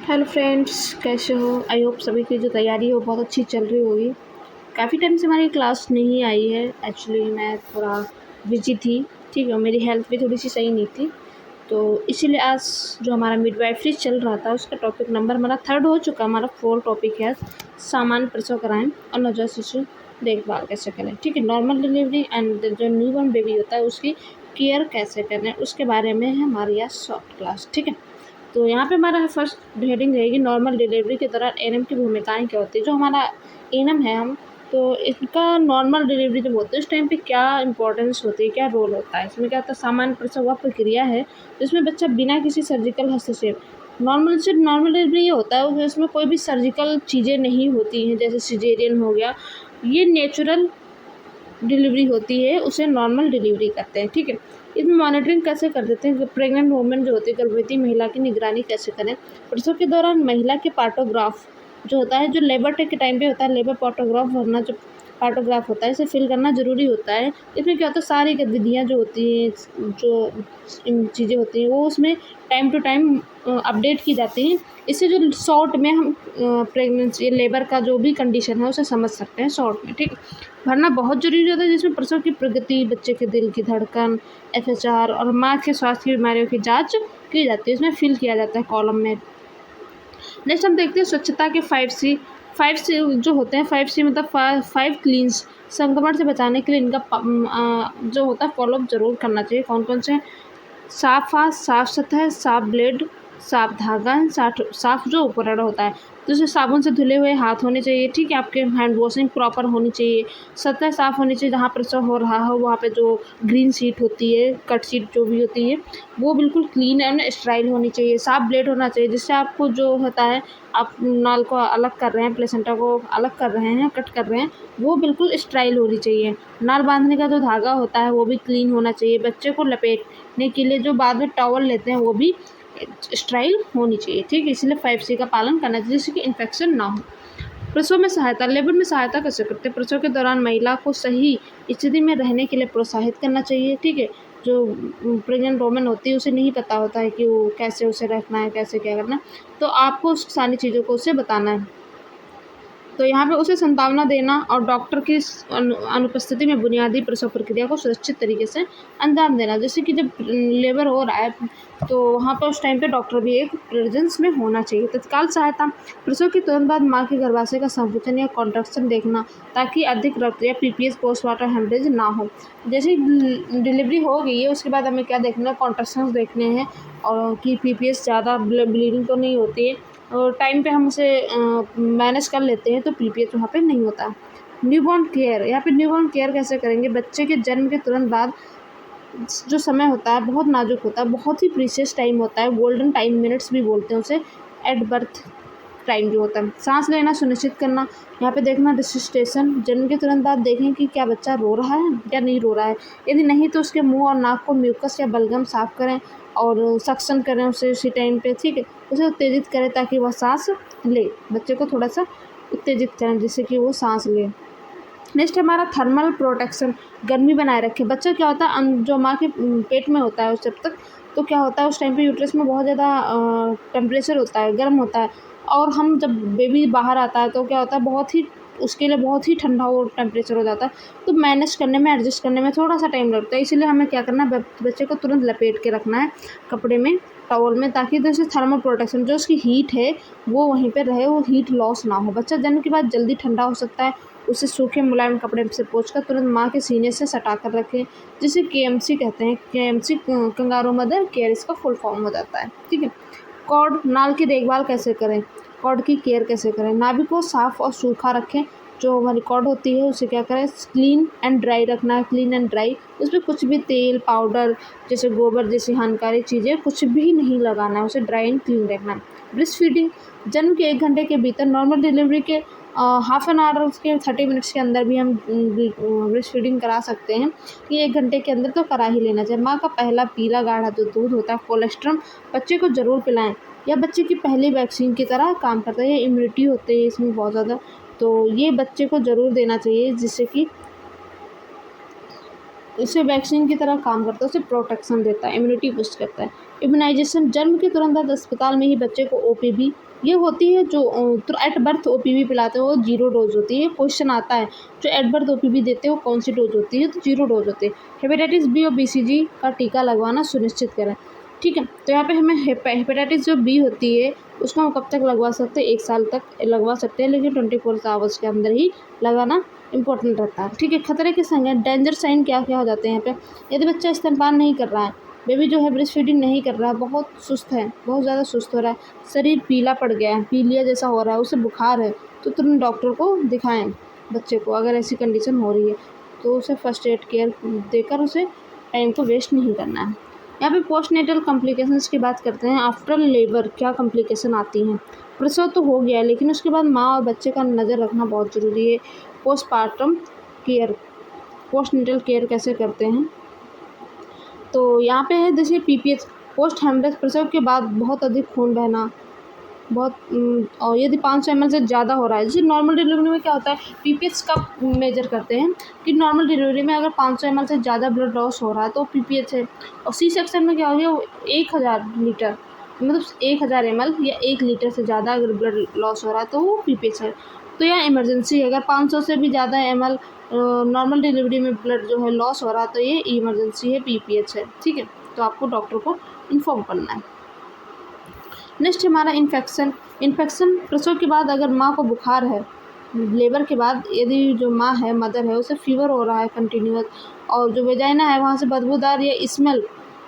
Hello friends, कैसे हो? I hope सभी की जो तैयारी है वो बहुत अच्छी चल रही होगी। काफ़ी टाइम से हमारी क्लास नहीं आई है। एक्चुअली मैं थोड़ा बिजी थी, ठीक है। मेरी हेल्थ भी थोड़ी सी सही नहीं थी, तो इसीलिए आज जो हमारा मिडवाइफरी चल रहा था उसका टॉपिक नंबर हमारा थर्ड हो चुका। हमारा 4 टॉपिक है सामान्य प्रसव कराएं और नवजात शिशु देखभाल कैसे करें, ठीक है। नॉर्मल डिलीवरी एंड जो न्यूबॉर्न बेबी होता है उसकी केयर कैसे करें, उसके बारे में है हमारी आज शॉर्ट क्लास, ठीक है। तो यहाँ पे हमारा फर्स्ट हेडिंग रहेगी नॉर्मल डिलीवरी के दौरान एनएम की भूमिकाएं क्या होती है। जो हमारा एनएम है हम तो इसका नॉर्मल डिलीवरी जब होती है उस टाइम पे क्या इंपॉर्टेंस होती है, क्या रोल होता है। इसमें क्या होता है, सामान्य प्रसव वह प्रक्रिया है जिसमें बच्चा बिना किसी सर्जिकल हस्तक्षेप, नॉर्मल डिलीवरी ये होता है उसमें कोई भी सर्जिकल चीज़ें नहीं होती हैं, जैसे सिजेरियन हो गया, ये नेचुरल डिलीवरी होती है, उसे नॉर्मल डिलीवरी करते हैं, ठीक है। इसमें मॉनिटरिंग कैसे कर देते हैं, प्रेग्नेंट वूमेन जो होती है गर्भवती महिला की निगरानी कैसे करें। प्रसव के दौरान महिला के पार्टोग्राफ जो होता है, जो लेबर के टाइम पे होता है, लेबर पार्टोग्राफ भरना, जो पार्टोग्राफ होता है इसे फिल करना ज़रूरी होता है। इसमें क्या होता है, सारी गतिविधियाँ जो होती हैं, जो चीज़ें होती हैं वो उसमें टाइम टू टाइम अपडेट की जाती हैं। इससे जो शॉर्ट में हम प्रेगनेंसी लेबर का जो भी कंडीशन है उसे समझ सकते हैं शॉर्ट में, ठीक है। भरना बहुत ज़रूरी होता है जिसमें प्रसव की प्रगति, बच्चे के दिल की धड़कन, एफएचआर और माँ के स्वास्थ्य की बीमारियों की जांच की जाती है। इसमें फिल किया जाता है कॉलम में। नेक्स्ट हम देखते हैं स्वच्छता के 5C। 5C जो होते हैं, 5C मतलब 5 क्लीन्स, संक्रमण से बचाने के लिए इनका जो होता है फॉलोअप जरूर करना चाहिए। कौन कौन से? साफ हाथ, साफ सतह, साफ ब्लेड, साफ धागा, साफ जो उपकरण होता है, जैसे साबुन से धुले हुए हाथ होने चाहिए, ठीक है। आपके हैंड वॉशिंग प्रॉपर होनी चाहिए। सतह साफ होनी चाहिए, जहाँ प्रसव हो रहा हो वहाँ पे जो ग्रीन शीट होती है, कट शीट जो भी होती है, वो बिल्कुल क्लीन एंड स्टाइल होनी चाहिए। साफ ब्लेड होना चाहिए, जिससे आपको जो होता है, आप नाल को अलग कर रहे हैं, प्लेसेंटा को अलग कर रहे हैं, कट कर रहे हैं, वो बिल्कुल स्टाइल होनी चाहिए। नाल बांधने का जो धागा होता है वो भी क्लीन होना चाहिए। बच्चे को लपेटने के लिए जो बाद में टॉवल लेते हैं वो भी स्टाइल होनी चाहिए, ठीक है। इसलिए 5C का पालन करना चाहिए जिससे कि इन्फेक्शन ना हो। प्रसव में सहायता, लेबर में सहायता कैसे करते हैं? प्रसव के दौरान महिला को सही स्थिति में रहने के लिए प्रोत्साहित करना चाहिए, ठीक है। जो प्रेग्नेंट वोमेन होती है उसे नहीं पता होता है कि वो कैसे उसे रखना है, कैसे क्या करना है, तो आपको उस सारी चीज़ों को उसे बताना है। तो यहाँ पे उसे संभावना देना और डॉक्टर की अनुपस्थिति में बुनियादी प्रसव प्रक्रिया को सुरक्षित तरीके से अंजाम देना। जैसे कि जब लेबर हो रहा है तो वहाँ पर उस टाइम पे डॉक्टर भी एक प्रेजेंस में होना चाहिए। तत्काल सहायता, प्रसव के तुरंत बाद माँ के गर्भाशय का संकुचन या कॉन्ट्रैक्शन देखना, ताकि अधिक रक्त या पीपीएस पोस्टमार्टम हेमरेज ना हो। जैसे डिलीवरी हो गई है उसके बाद हमें क्या देखना है, कॉन्ट्रैक्शंस देखने हैं और कि पीपीएस ज़्यादा ब्लीडिंग तो नहीं होती है, और टाइम पे हम उसे मैनेज कर लेते हैं तो पीपीएच वहाँ पे नहीं होता। न्यूबॉर्न केयर, यहाँ पे न्यूबॉर्न केयर कैसे करेंगे? बच्चे के जन्म के तुरंत बाद जो समय होता है बहुत नाजुक होता है, बहुत ही प्रीशियस टाइम होता है, गोल्डन टाइम मिनट्स भी बोलते हैं उसे, एट बर्थ टाइम जो होता है। सांस लेना सुनिश्चित करना, यहाँ पे देखना रिससिटेशन, जन्म के तुरंत बाद देखें कि क्या बच्चा रो रहा है या नहीं रो रहा है। यदि नहीं तो उसके मुंह और नाक को म्यूकस या बलगम साफ करें और सक्शन करें उसे उसी टाइम पे, ठीक है। उसे उत्तेजित करें ताकि वह सांस ले, बच्चे को थोड़ा सा उत्तेजित करें जिससे कि वो सांस ले। नेक्स्ट हमारा थर्मल प्रोटेक्शन, गर्मी बनाए रखें। बच्चा क्या होता है, जो माँ के पेट में होता है उस जब तक, तो क्या होता है उस टाइम पे यूट्रस में बहुत ज़्यादा टेम्परेचर होता है, गर्म होता है, और हम जब बेबी बाहर आता है तो क्या होता है, बहुत ही उसके लिए बहुत ही ठंडा वो टेम्परेचर हो जाता है, तो मैनेज करने में, एडजस्ट करने में थोड़ा सा टाइम लगता है। इसीलिए हमें क्या करना है, बच्चे को तुरंत लपेट के रखना है कपड़े में, टॉवल में, ताकि जैसे थर्मल प्रोटेक्शन, जो उसकी हीट है वो वहीं पे रहे, वो हीट लॉस ना हो। बच्चा जन्म के बाद जल्दी ठंडा हो सकता है, उसे सूखे मुलायम कपड़े से पोंछकर तुरंत माँ के सीने से सटा कर रखें, जिसे केएमसी कहते हैं। केएमसी कंगारू मदर केयर इसका फुल फॉर्म हो जाता है, ठीक है। कॉर्ड, नाल की देखभाल कैसे करें, कॉर्ड की केयर कैसे करें? नाभि को साफ और सूखा रखें। जो हमारी कॉर्ड होती है उसे क्या करें, क्लीन एंड ड्राई रखना है, क्लीन एंड ड्राई। उसमें कुछ भी तेल, पाउडर, जैसे गोबर जैसी हानिकारी चीज़ें कुछ भी नहीं लगाना है, उसे ड्राई एंड क्लीन रखना है। ब्रेस्ट फीडिंग, जन्म के 1 घंटे के भीतर, नॉर्मल डिलीवरी के हाफ एन आवर उसके 30 मिनट्स के अंदर भी हम ब्रेस्ट फीडिंग करा सकते हैं, कि 1 घंटे के अंदर तो करा ही लेना चाहिए। माँ का पहला पीला गाढ़ा जो दूध होता है, कोलेस्ट्रम, बच्चे को ज़रूर पिलाएं। या बच्चे की पहली वैक्सीन की तरह काम करता है, ये इम्यूनिटी होती है इसमें बहुत ज़्यादा, तो ये बच्चे को ज़रूर देना चाहिए, जिससे कि इसे वैक्सीन की तरह काम करता है, उसे प्रोटेक्शन देता है, इम्यूनिटी बूस्ट करता है। इम्यूनाइजेशन, जन्म के तुरंत बाद अस्पताल में ही बच्चे को ओपीवी ये होती है जो तो एट बर्थ ओपीवी पिलाते हैं वो 0 डोज होती है। क्वेश्चन आता है जो एट बर्थ ओपीवी देते हैं वो कौन सी डोज होती है, तो 0 डोज होती है। हेपेटाइटिस बी और बीसीजी का टीका लगवाना सुनिश्चित करें, ठीक है। तो यहाँ पे हमें हेपेटाइटिस जो बी होती है उसको हम कब तक लगवा सकते हैं, 1 साल तक लगवा सकते हैं, लेकिन 24 आवर्स के अंदर ही लगाना इंपॉर्टेंट रहता है, ठीक है। खतरे के संज्ञान डेंजर साइन क्या क्या हो जाते हैं यहाँ पे, यदि बच्चा स्तनपान नहीं कर रहा है, बेबी जो है ब्रेस्ट फीडिंग नहीं कर रहा है, बहुत सुस्त है, बहुत ज़्यादा सुस्त हो रहा है, शरीर पीला पड़ गया है, पीलिया जैसा हो रहा है, उसे बुखार है, तो तुरंत डॉक्टर को दिखाएं बच्चे को। अगर ऐसी कंडीशन हो रही है तो उसे फर्स्ट एड केयर देकर उसे टाइम को वेस्ट नहीं करना है। यहाँ पे पोस्टनेटल कॉम्प्लिकेशंस की बात करते हैं। आफ्टर लेबर क्या कॉम्प्लिकेशन आती हैं। प्रसव तो हो गया लेकिन उसके बाद माँ और बच्चे का नज़र रखना बहुत ज़रूरी है। पोस्टपार्टम केयर, पोस्टनेटल केयर कैसे करते हैं, तो यहाँ पे है जैसे पीपीएच, पोस्ट हेमरेज, प्रसव के बाद बहुत अधिक खून बहना, बहुत और यदि 500 ml से ज़्यादा हो रहा है, जैसे नॉर्मल डिलीवरी में क्या होता है, पीपीएच कब मेजर करते हैं कि नॉर्मल डिलीवरी में अगर 500 ml से ज़्यादा ब्लड लॉस हो रहा है तो पीपीएच है। और सी सेक्शन में क्या हो गया, वो 1000 लीटर मतलब 1000 ml या 1 लीटर से ज़्यादा अगर ब्लड लॉस हो रहा है तो वो पीपीएच है। तो यह इमरजेंसी है, अगर 500 से भी ज़्यादा ml नॉर्मल डिलीवरी में ब्लड जो है लॉस हो रहा है तो ये इमरजेंसी है, पीपीएच है, ठीक है। तो आपको डॉक्टर को इन्फॉर्म करना है। नेक्स्ट हमारा इन्फेक्शन प्रसव के बाद अगर माँ को बुखार है, लेबर के बाद यदि जो माँ है, मदर है, उसे फीवर हो रहा है कंटिन्यूअस, और जो वेजाइना है वहाँ से बदबूदार या स्मेल,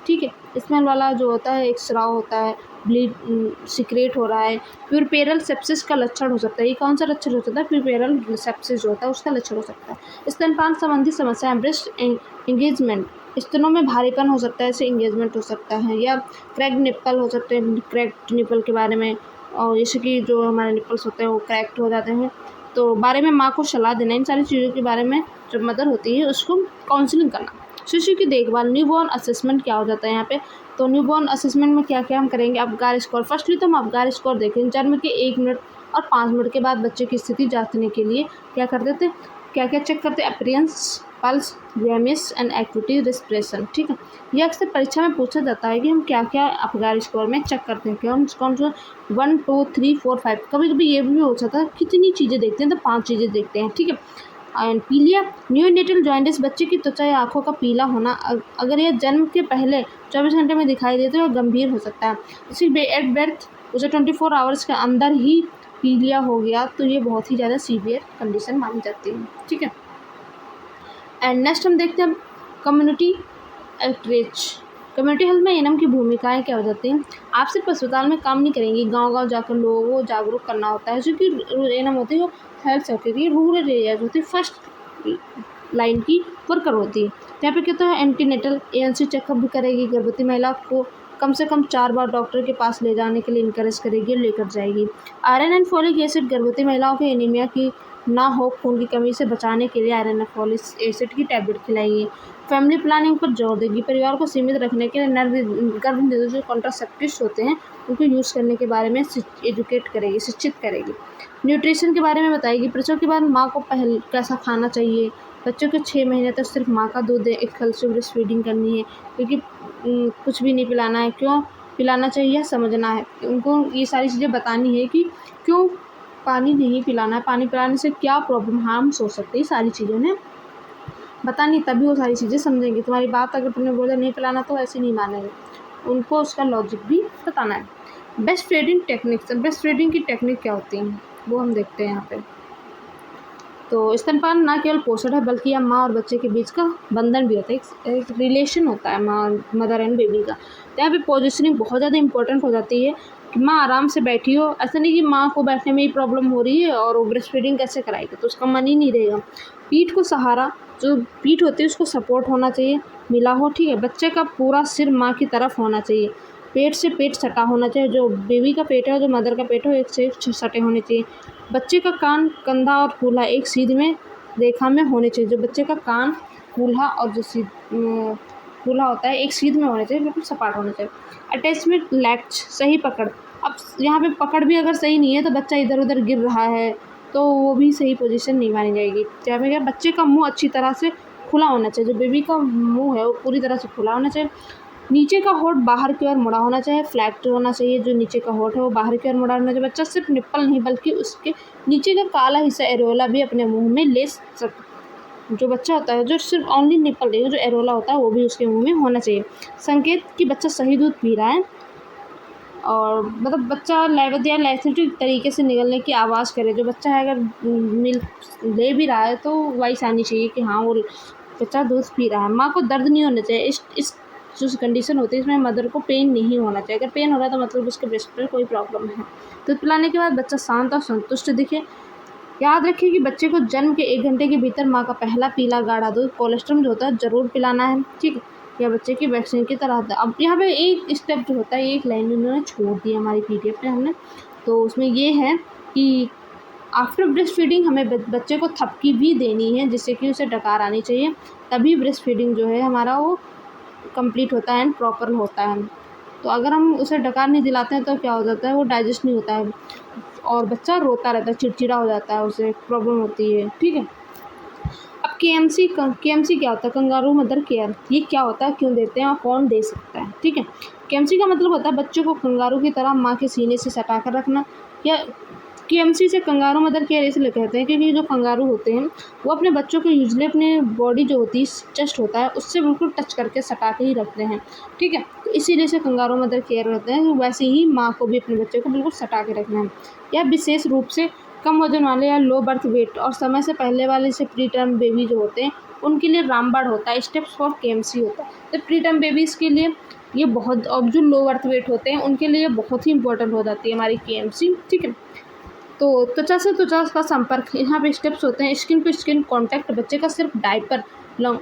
ठीक है, स्मेल वाला जो होता है, एक स्राव होता है, ब्लीड सिक्रेट हो रहा है, प्यूरपेरल सेप्सिस का लक्षण हो सकता है। ये कौन सा लक्षण हो सकता है, प्यूरपेरल सेप्सिस जो होता है उसका लक्षण हो सकता है। स्तनपान संबंधी समस्याएं, ब्रेस्ट एंगेजमेंट, स्तनों में भारीपन हो सकता है, ऐसे एंगेजमेंट हो सकता है, या क्रैक्ड निप्पल हो सकते हैं, क्रैक्ड निप्पल के बारे में, और जैसे कि जो हमारे निप्पल्स होते हैं वो क्रैक्ड हो जाते हैं, तो बारे में माँ को सलाह देना। इन सारी चीज़ों के बारे में जो मदर होती है उसको काउंसलिंग करना। शिशु की देखभाल, न्यूबॉर्न असेसमेंट क्या हो जाता है यहाँ पे, तो न्यूबॉर्न असेसमेंट में क्या क्या हम करेंगे, अबगार स्कोर। फर्स्टली तो हम अबगार स्कोर देखेंगे, जन्म के 1 मिनट और 5 मिनट के बाद बच्चे की स्थिति जांचने के लिए क्या करते थे, क्या क्या चेक करते, appearance, pulse, grimace and activity, respiration, ठीक है। ये अक्सर परीक्षा में पूछा जाता है कि हम क्या क्या अबगार स्कोर में चेक करते हैं, कौन सा 1 2 3 4 5, कभी कभी ये भी हो जाता है कितनी चीज़ें देखते हैं, तो 5 चीज़ें देखते हैं, ठीक है। एंड पीलिया, न्यूनेटल जॉइंटिस, बच्चे की त्वचा या आँखों का पीला होना, अगर यह जन्म के पहले 24 घंटे में दिखाई दे तो यह गंभीर हो सकता है। इसी एट बर्थ उसे 24 आवर्स के अंदर ही पीलिया हो गया तो ये बहुत ही ज़्यादा सीवियर कंडीशन मानी जाती है, ठीक है। एंड नेक्स्ट हम देखते हैं कम्युनिटी आउटरीच। कम्युनिटी हेल्थ में एएनएम की भूमिकाएं क्या हो जाती हैं। आप सिर्फ अस्पताल में काम नहीं करेंगी, गांव-गांव जाकर लोगों को जागरूक करना होता है, क्योंकि एएनएम होती है वो हेल्थ सेक्टर की रूरल एरिया होती है, फर्स्ट लाइन की वर्कर होती है। यहाँ पे कहते हैं एंटीनेटल एएनसी चेकअप भी करेगी, गर्भवती महिला को कम से कम 4 बार डॉक्टर के पास ले जाने के लिए इनकरेज करेगी और लेकर जाएगी। आयरन एंड फोलिक एसिड, गर्भवती महिलाओं के एनीमिया की ना हो, खून की कमी से बचाने के लिए आयरन एंड फोलिक एसिड की टैबलेट खिलाएगी। फैमिली प्लानिंग पर जोर देगी, परिवार को सीमित रखने के लिए गर्भ निरोधक जो कॉन्ट्रासेप्टिव्स होते हैं उनको यूज़ करने के बारे में एजुकेट करेगी, शिक्षित करेगी। न्यूट्रिशन के बारे में बताएगी, प्रसव के बाद माँ को कैसा खाना चाहिए, बच्चों के 6 महीने तक सिर्फ माँ का दूध एक कैल्शियम ब्रेस्ट फीडिंग करनी है, क्योंकि कुछ भी नहीं पिलाना है, क्यों पिलाना चाहिए समझना है, उनको ये सारी चीज़ें बतानी है कि क्यों पानी नहीं पिलाना है, पानी पिलाने से क्या प्रॉब्लम हार्म्स हो सकती है, सारी चीज़ें उन्हें बतानी, तभी वो सारी चीज़ें समझेंगे। तुम्हारी बात अगर तुमने बोला नहीं पिलाना तो ऐसे नहीं मानेंगे, उनको उसका लॉजिक भी बताना है। Best feeding techniques, best feeding की टेक्निक क्या होती हैं वो हम देखते हैं यहाँ पे। तो स्तनपान ना केवल पोषण है बल्कि यह माँ और बच्चे के बीच का बंधन भी होता है, एक रिलेशन होता है माँ मदर एंड बेबी का। तो यहाँ पे पोजिशनिंग बहुत ज़्यादा इंपॉर्टेंट हो जाती है कि माँ आराम से बैठी हो, ऐसा नहीं कि माँ को बैठने में ही प्रॉब्लम हो रही है और वो ब्रेस्ट फीडिंग कैसे कराएगी, तो उसका मन ही नहीं रहेगा। पीठ को सहारा, जो पीठ होती है उसको सपोर्ट होना चाहिए, मिला हो, ठीक है। बच्चे का पूरा सिर माँ की तरफ होना चाहिए, पेट से पेट सटा होना चाहिए, जो बेबी का पेट है, जो मदर का पेट है, एक से एक सटे होने चाहिए। बच्चे का कान, कंधा और कूल्हा एक सीध में रेखा में होने चाहिए, जो बच्चे का कान, कूल्हा और जो कूल्हा होता है एक सीध में होने चाहिए, बिल्कुल सपाट होना चाहिए। अटैचमेंट लैच, सही पकड़, अब यहाँ पे पकड़ भी अगर सही नहीं है तो बच्चा इधर उधर गिर रहा है तो वो भी सही पोजीशन नहीं मानी जाएगी। यहाँ पे क्या, बच्चे का मुंह अच्छी तरह से खुला होना चाहिए, जो बेबी का मुंह है वो पूरी तरह से खुला होना चाहिए। नीचे का होंठ बाहर की ओर मुड़ा होना चाहिए, फ्लैट होना चाहिए। जो नीचे का होंठ है वो बाहर की ओर मुड़ा होना चाहिए। बच्चा सिर्फ निप्पल नहीं बल्कि उसके नीचे का काला हिस्सा एरोला भी अपने मुंह में ले जो बच्चा होता है जो सिर्फ ओनली निप्पल नहीं, जो एरोला होता है वो भी उसके मुंह में होना चाहिए। संकेत कि बच्चा सही दूध पी रहा है, और मतलब बच्चा लैवत या लैथेटिक तरीके से निकलने की आवाज़ करे। जो बच्चा है अगर मिल्क ले भी रहा है तो वॉइस आनी चाहिए कि हाँ वो बच्चा दूध पी रहा है। माँ को दर्द नहीं होना चाहिए। इस जो कंडीशन होती है इसमें मदर को पेन नहीं होना चाहिए। अगर पेन हो रहा है तो मतलब उसके ब्रेस्ट पर कोई प्रॉब्लम है। दूध पिलाने के बाद बच्चा शांत और संतुष्ट दिखे। याद रखिए कि बच्चे को जन्म के 1 घंटे के भीतर माँ का पहला पीला गाढ़ा दूध कोलेस्ट्रॉल जो होता है ज़रूर पिलाना है, ठीक है। या बच्चे की वैक्सीन की तरह होता है। अब यहाँ पे एक स्टेप जो होता है, एक लाइन उन्होंने छोड़ दी हमारी पीडीएफ में हमने, तो उसमें ये है कि आफ्टर ब्रेस्ट फीडिंग हमें बच्चे को थपकी भी देनी है जिससे कि उसे डकार आनी चाहिए, तभी ब्रेस्ट फीडिंग जो है हमारा वो कंप्लीट होता है एंड प्रॉपर होता है। तो अगर हम उसे डकार नहीं दिलाते हैं तो क्या हो जाता है, वो डाइजेस्ट नहीं होता है और बच्चा रोता रहता है, चिड़चिड़ा हो जाता है, उसे प्रॉब्लम होती है, ठीक है। अब केएमसी क्या होता है, कंगारू मदर केयर। ये क्या होता है, क्यों देते हैं और कौन दे सकता है, ठीक है। केएमसी का मतलब होता है बच्चों को कंगारू की तरह माँ के सीने से सटा कर रखना। या केएमसी से कंगारू मदर केयर इसलिए कहते हैं क्योंकि जो कंगारू होते हैं वो अपने बच्चों को यूजली अपने बॉडी जो होती है, चेस्ट होता है, उससे बिल्कुल टच करके सटा के ही रखते हैं, ठीक है। तो इसीलिए से कंगारू मदर केयर रहते हैं। वैसे ही माँ को भी अपने बच्चे को बिल्कुल सटा के रखना है। या विशेष रूप से कम वजन वाले या लो बर्थ वेट और समय से पहले वाले से प्री टर्म बेबी जो होते हैं उनके लिए रामबाण होता है, स्टेप्स फॉर केएमसी होता है। तो प्री टर्म बेबीज़ के लिए ये बहुत, और जो लो बर्थ वेट होते हैं उनके लिए बहुत ही इंपॉर्टेंट हो जाती है हमारी केएमसी, ठीक है। तो त्वचा से त्वचा का संपर्क, यहाँ पे स्टेप्स होते हैं। स्किन टू स्किन कॉन्टैक्ट, बच्चे का सिर्फ डायपर लॉन्ग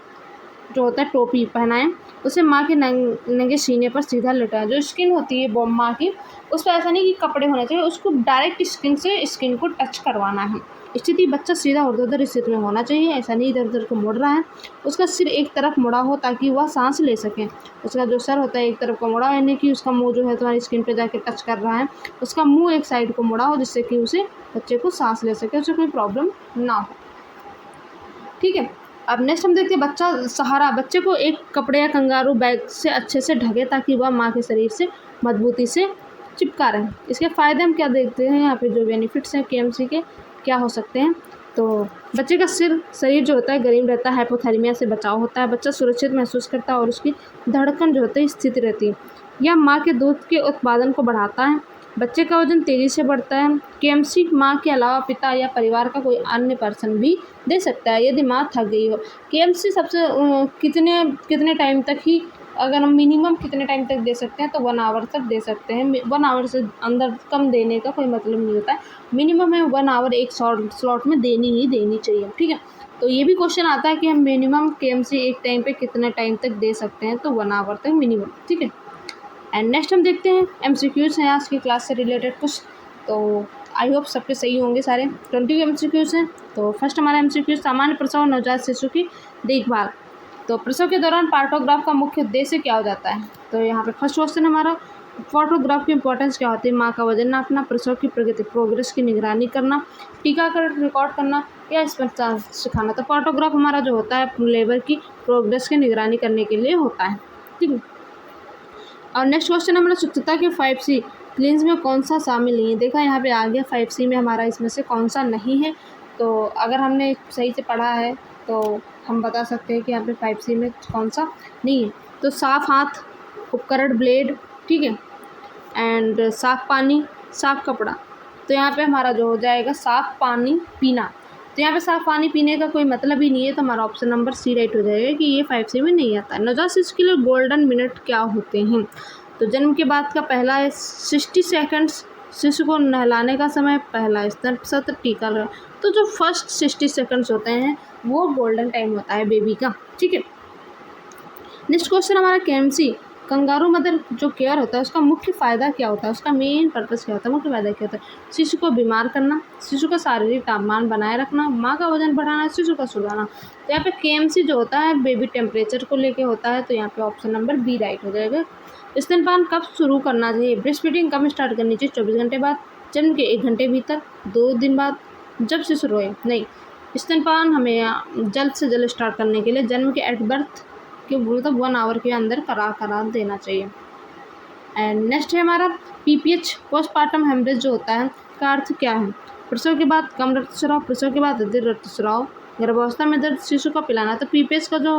जो होता है टोपी पहनाएं, उसे माँ के नंगे सीने पर सीधा लेटाएं। जो स्किन होती है माँ की उस पर ऐसा नहीं कि कपड़े होने चाहिए, उसको डायरेक्ट स्किन से स्किन को टच करवाना है। स्थिति बच्चा सीधा ऊर्ध्वाधर स्थिति में होना चाहिए, ऐसा नहीं इधर उधर को मुड़ रहा है। उसका सिर एक तरफ मुड़ा हो ताकि वह सांस ले सके। उसका जो सर होता है एक तरफ को मुड़ा हो, यानी कि उसका मुंह जो है तुम्हारी स्किन पे जाके टच कर रहा है। उसका मुंह एक साइड को मुड़ा हो जिससे कि उसे बच्चे को सांस ले सके, उसे कोई प्रॉब्लम ना हो, ठीक है। अब नेक्स्ट हम देखते हैं बच्चा सहारा। बच्चे को एक कपड़े या कंगारू बैग से अच्छे से ढके ताकि वह माँ के शरीर से मजबूती से चिपका रहे। इसके फ़ायदे हम क्या देखते हैं, यहाँ पे जो बेनिफिट्स हैं केएमसी के क्या हो सकते हैं। तो बच्चे का शरीर जो होता है गर्म रहता है, हाइपोथर्मिया से बचाव होता है, बच्चा सुरक्षित महसूस करता है और उसकी धड़कन जो होती है स्थिर रहती है। यह माँ के दूध के उत्पादन को बढ़ाता है, बच्चे का वजन तेज़ी से बढ़ता है। केएमसी माँ के अलावा पिता या परिवार का कोई अन्य पर्सन भी दे सकता है यदि माँ थक गई हो। केएमसी सबसे कितने टाइम तक ही, अगर हम मिनिमम कितने टाइम तक दे सकते हैं तो 1 आवर तक दे सकते हैं। 1 आवर से अंदर कम देने का कोई मतलब नहीं होता है। मिनिमम है 1 आवर एक स्लॉट में देनी ही देनी चाहिए, ठीक है। तो ये भी क्वेश्चन आता है कि हम मिनिमम केएमसी एक टाइम पे कितने टाइम तक दे सकते हैं, तो 1 आवर तक मिनिमम, ठीक है। एंड नेक्स्ट हम देखते हैं एमसीक्यूज़ हैं आज की क्लास से रिलेटेड कुछ। तो आई होप सबके सही होंगे सारे। 20 एमसीक्यूज़ हैं। तो फर्स्ट हमारा एमसीक्यू सामान्य प्रसव और नवजात शिशु की देखभाल। तो प्रसव के दौरान पार्टोग्राफ का मुख्य उद्देश्य क्या हो जाता है। तो यहाँ पे फर्स्ट क्वेश्चन हमारा, फोटोग्राफ की इंपॉर्टेंस क्या होती है। माँ का वजन नापना, प्रसव की प्रगति प्रोग्रेस की निगरानी करना, टीकाकरण रिकॉर्ड करना या इस पर सिखाना। तो फोटोग्राफ हमारा जो होता है लेबर की प्रोग्रेस की निगरानी करने के लिए होता है, ठीक है। और नेक्स्ट क्वेश्चन हमारा स्वच्छता के 5C क्लीन्स में कौन सा शामिल नहीं है। देखा यहाँ पे आ गया 5C में हमारा इसमें से कौन सा नहीं है। तो अगर हमने सही से पढ़ा है तो हम बता सकते हैं कि यहाँ पे 5C में कौन सा नहीं है। तो साफ़ हाथ, उपकरण, ब्लेड, ठीक है, एंड साफ़ पानी, साफ़ कपड़ा। तो यहाँ पे हमारा जो हो जाएगा साफ़ पानी पीना। तो यहाँ पे साफ़ पानी पीने का कोई मतलब ही नहीं है, तो हमारा ऑप्शन नंबर सी राइट हो जाएगा कि ये 5C में नहीं आता। नवजात शिशु के लिए गोल्डन मिनट क्या होते हैं। तो जन्म के बाद का पहला है 60 सेकंड्स, शिशु को नहलाने का समय, पहला स्तन सत्र, टीका लगा। तो जो फर्स्ट 60 सेकंड्स होते हैं वो गोल्डन टाइम होता है बेबी का, ठीक है। नेक्स्ट क्वेश्चन हमारा केएमसी कंगारू मदर जो केयर होता है उसका मुख्य फ़ायदा क्या होता है, उसका मेन पर्पस क्या होता है, मुख्य फ़ायदा क्या होता है। शिशु को बीमार करना, शिशु का शारीरिक तापमान बनाए रखना, माँ का वजन बढ़ाना, शिशु का सुधारना। तो यहाँ पे केएमसी जो होता है बेबी टेम्परेचर को लेके होता है। तो यहाँ पे ऑप्शन नंबर बी राइट हो जाएगा। स्तनपान कब शुरू करना चाहिए, ब्रेस्ट फीडिंग कब स्टार्ट करनी चाहिए, 24 घंटे बाद, जन्म के 1 घंटे भीतर, 2 दिन बाद, जब शिशु रोए नहीं। स्तनपान हमें जल्द से जल्द स्टार्ट करने के लिए जन्म के एट बर्थ कि मतलब 1 आवर के अंदर करा देना चाहिए। एंड नेक्स्ट है हमारा PPH पोस्टपार्टम हेमरेज जो होता है का अर्थ क्या है? प्रसव के बाद कम रक्तस्राव, प्रसव के बाद अधिक रक्तस्राव, गर्भावस्था में दर्द, शिशु को पिलाना। तो PPH का जो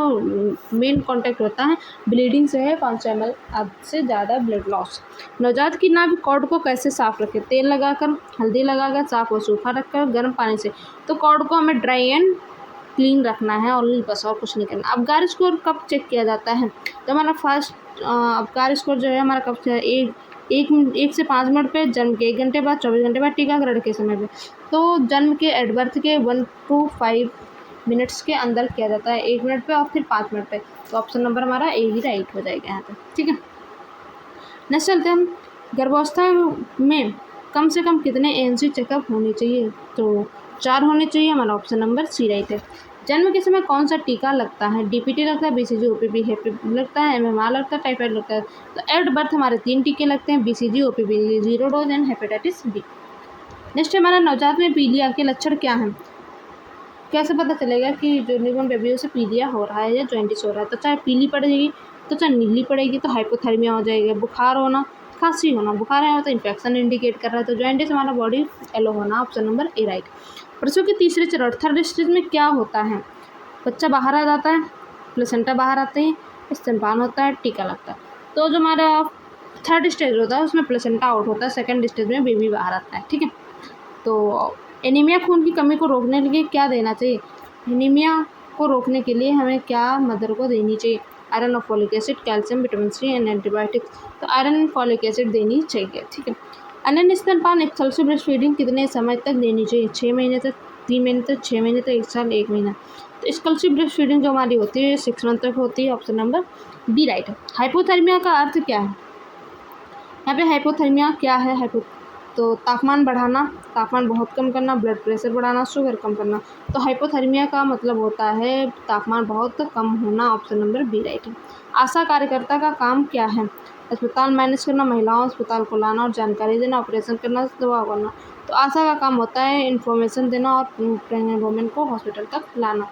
मेन कॉन्टैक्ट होता है ब्लीडिंग से है, 500 ml से ज़्यादा ब्लड लॉस। नवजात की नाभि कॉर्ड को कैसे साफ रखें? तेल लगाकर, हल्दी लगाकर, साफ और सूखा रखकर, गर्म पानी से। तो कॉर्ड को हमें ड्राई एंड क्लीन रखना है और बस और कुछ नहीं करना। अबगार स्कोर कब चेक किया जाता है? तो हमारा फर्स्ट अबगार स्कोर जो है हमारा कब एक से 5 मिनट पे, जन्म के 1 घंटे बाद, 24 घंटे बाद, टीकाकरण के समय पे। तो जन्म के एट बर्थ के 1 to 5 मिनट्स के अंदर किया जाता है, 1 मिनट पे और फिर 5 मिनट पे। तो ऑप्शन नंबर हमारा ए ही राइट हो जाएगा यहाँ पे, ठीक है। नेक्स्ट चलते हैं हम, गर्भावस्था में कम से कम कितने ANC चेकअप होने चाहिए? तो 4 होने चाहिए, हमारा ऑप्शन नंबर सी राइट है। जन्म के समय कौन सा टीका लगता है? DPT लगता है, BCG, OPV, हेपेटाइटिस लगता है, MMR लगता है, टाइफाइड लगता है। तो एट बर्थ हमारे 3 टीके लगते हैं, BCG, OPV 0 dose and hepatitis B। Next हमारा नवजात में पीलिया के लक्षण क्या हैं? कैसे पता चलेगा कि जो न्यूबॉर्न बेबी से पीलिया हो रहा है या जॉइंटिस हो रहा है? तो चाहे पीली पड़ेगी, तो चाहे नीली पड़ेगी तो हाइपोथर्मिया हो जाएगा, बुखार होना, खांसी होना, बुखार है तो इन्फेक्शन इंडिकेट कर रहा है, तो जॉइंटिस हमारा बॉडी येलो होना, ऑप्शन नंबर ए राइट। प्रसव के तीसरे चरण थर्ड स्टेज में क्या होता है? बच्चा बाहर आ जाता है, प्लेसेंटा बाहर आते हैं, स्तनपान होता है, टीका लगता है। तो जो हमारा थर्ड स्टेज होता है उसमें प्लेसेंटा आउट होता है, सेकंड स्टेज में बेबी बाहर आता है, ठीक है। तो एनीमिया खून की कमी को रोकने के लिए क्या देना चाहिए? एनीमिया को रोकने के लिए हमें क्या मदर को देनी चाहिए? आयरन और folic acid, calcium, vitamin C and antibiotics. तो आयरन एंड फॉलिक एसिड देनी चाहिए, ठीक है। अनन्य स्तनपान एक्सक्लूसिव ब्रेस्ट फीडिंग कितने समय तक देनी चाहिए? 6 महीने तक, 3 महीने तक, 6 महीने तक, 1 साल, 1 महीना। तो एक्सक्लूसिव ब्रेस्ट फीडिंग जो हमारी होती है 6 मंथ तक होती है, ऑप्शन नंबर बी राइट है। हाइपोथर्मिया का अर्थ क्या है? यहाँ पे हाइपोथर्मिया क्या है? तो तापमान बढ़ाना, तापमान बहुत कम करना, ब्लड प्रेशर बढ़ाना, शुगर कम करना। तो हाइपोथर्मिया का मतलब होता है तापमान बहुत कम होना, ऑप्शन नंबर बी राइट है। आशा कार्यकर्ता का काम क्या है? अस्पताल मैनेज करना, महिलाओं अस्पताल को लाना और जानकारी देना, ऑपरेशन करना, दवा करना। तो आशा का काम होता है इन्फॉर्मेशन देना और प्रेग्नेंट वुमेन को हॉस्पिटल तक लाना।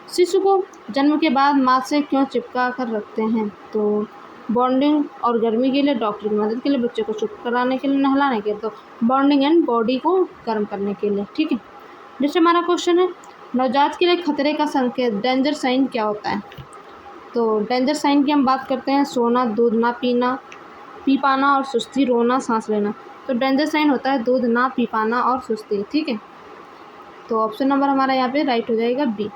शिशु को जन्म के बाद माँ से क्यों चिपका कर रखते हैं? तो बॉन्डिंग और गर्मी के लिए, डॉक्टर की मदद के लिए, बच्चे को चुप कराने के लिए, नहलाने के लिए। तो बॉन्डिंग एंड बॉडी को गर्म करने के लिए, ठीक है। जैसे हमारा क्वेश्चन है, नवजात के लिए खतरे का संकेत, डेंजर साइन क्या होता है? तो डेंजर साइन की हम बात करते हैं, सोना, दूध ना पीना, पी पाना और सुस्ती, रोना, सांस लेना। तो डेंजर साइन होता है दूध ना पी पाना और सुस्ती, ठीक है। तो ऑप्शन नंबर हमारा यहाँ पे राइट हो जाएगा बी।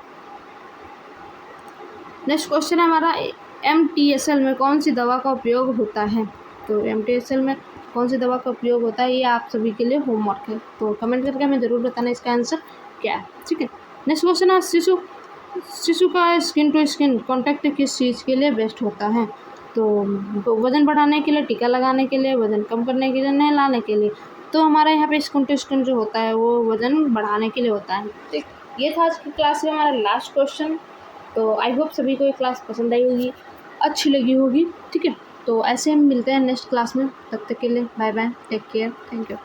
नेक्स्ट क्वेश्चन है हमारा, MTSL में कौन सी दवा का उपयोग होता है? तो MTSL में कौन सी दवा का उपयोग होता है, ये आप सभी के लिए होमवर्क है, तो कमेंट करके हमें ज़रूर बताना इसका आंसर क्या है, ठीक है। नेक्स्ट क्वेश्चन है, शिशु का स्किन टू स्किन कॉन्टैक्ट किस चीज़ के लिए बेस्ट होता है? तो वज़न बढ़ाने के लिए, टीका लगाने के लिए, वज़न कम करने के लिए, नहलाने के लिए। तो हमारे यहाँ पे स्किन टू स्किन जो होता है वो वज़न बढ़ाने के लिए होता है। तो ये था आज की क्लास में हमारा लास्ट क्वेश्चन। तो आई होप सभी को ये क्लास पसंद आई होगी, अच्छी लगी होगी, ठीक है। तो ऐसे हम मिलते हैं नेक्स्ट क्लास में, तब तक के लिए bye bye, take care, thank you.